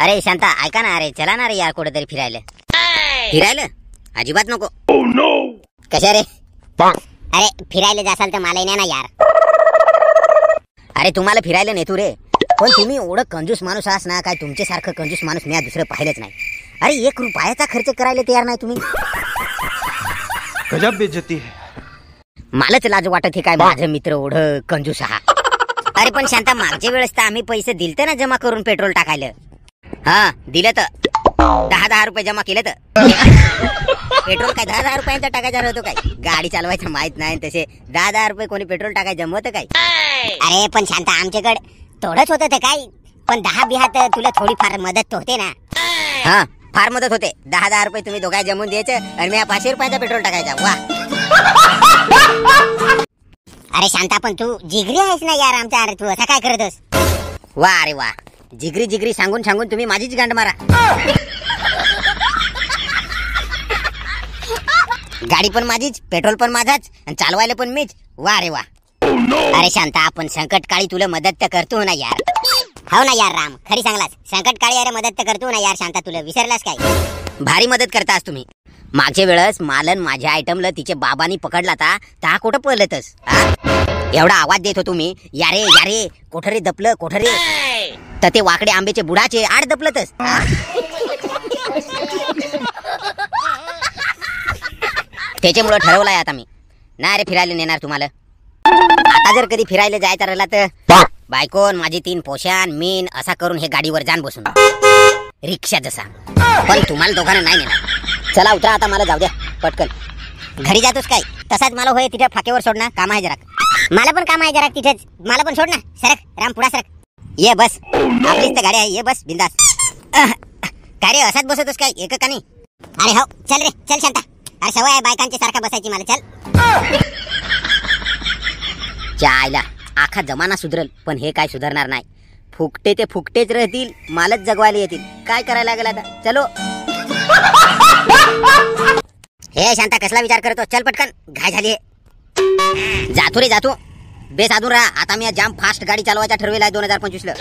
अरे शांता ऐका ना, अरे चला ना रे यार कुठेतरी फिरायला. फिरायला अजिबात नको. कशा रे? अरे फिरायला जासाल तर मला नाही ना यार. अरे तुम्हाला फिरायला नेतो रे, पण तुम्ही एवढं कंजूस माणूस आहात ना, काय तुमच्यासारखं कंजूस माणूस मी दुसरं पाहिलंच नाही. अरे 1 रुपयाचा खर्च करायला तयार नाही तुम्ही. गजब बेइज्जती है. मलाच लाज वाटत हे काय माझं मित्र एवढं कंजूस आहात. अरे पण शांता मागच्या वेळेस तर आम्ही पैसे दिलते ना जमा करून पेट्रोल टाकायला. हा दिलं तर 10 रुपये जमा केलं तर पेट्रोल काय 10 रुपयांचा टाकायचा होतो काय? गाडी चालवायचं माहित नाही तसे 10 रुपये कोणी पेट्रोल टाकायचं जमत काय? अरे पण शांता आमच्याकडे थोडंच होतं तर काय, पण 10 बिहात तुला थोडीफार मदत होते ना. हा फार मदत होते. 10 रुपये तुम्ही दोघा जमून द्यायचं आणि मी 500 रुपयाचा पेट्रोल टाकायचा. वा अरे शांता पण तू जिगरी आहेस ना यार आमच्या. अरे तू असं काय करतोस? वा अरे वा, जिगरी जिगरी सांगून सांगून तुम्ही माझीच गांड मारा. गाडी पण माझीच, पेट्रोल पण माझाच आणि चालवायला पण मीच. वा रे वा. अरे शांता आपण संकट काळी तुला मदत तर करतो ना यार. हो ना यार राम, खरी सांगलास. संकट काळी अरे मदत तर करतो ना यार. शांता तुला विसरलास काय? भारी मदत करतास तुम्ही. मागच्या वेळेस मालन माझ्या आयटमला तिचे बाबांनी पकडला ता कुठं पळलतस? एवढा आवाज देत होतो मी, यारे यारे कोठरे दपलं कोठरे, तर ते वाकडे आंब्याचे बुडाचे आड दपलतस. त्याच्यामुळे ठरवलंय आता मी नाही रे फिरायला नेणार तुम्हाला. आता जर कधी फिरायला जायचं राहिला तर बायकोन माझी 3 पोशान मीन असा करून हे गाडीवर जाण बसून रिक्षा जसा. पण तुम्हाला दोघांना नाही नेणार. चला उतरा आता, मला जाऊ द्या पटकन. घरी जातोस काय? तसाच मला होय तिथे फाकेवर सोड ना, काम आहे जरा. मला पण काम आहे जरा तिथेच, मला पण सोड ना. सरक राम, पुढा सरक. ये बस, आपलीच तर गाडी आहे, ये बस बिंदास. काय रे असाच बसतोस काय एक का नाही? अरे हो चल रे, चल शांता. अरे सवय आहे बायकांची सारखा बसायची मला. चल. चायला आखा जमाना सुधरल, पण हे काय सुधारणार नाही. फुकटे ते फुकटेच राहतील, मालच जगवायला येतील. काय करायला लागेल आता? चलो. हे शांता कसला विचार करतो? चल पटकन, घाय झाली. जातो रे जातो, बेसाधून राहा. आता मी जाम फास्ट गाडी चालवायचा ठरवेला आहे 2025 ला.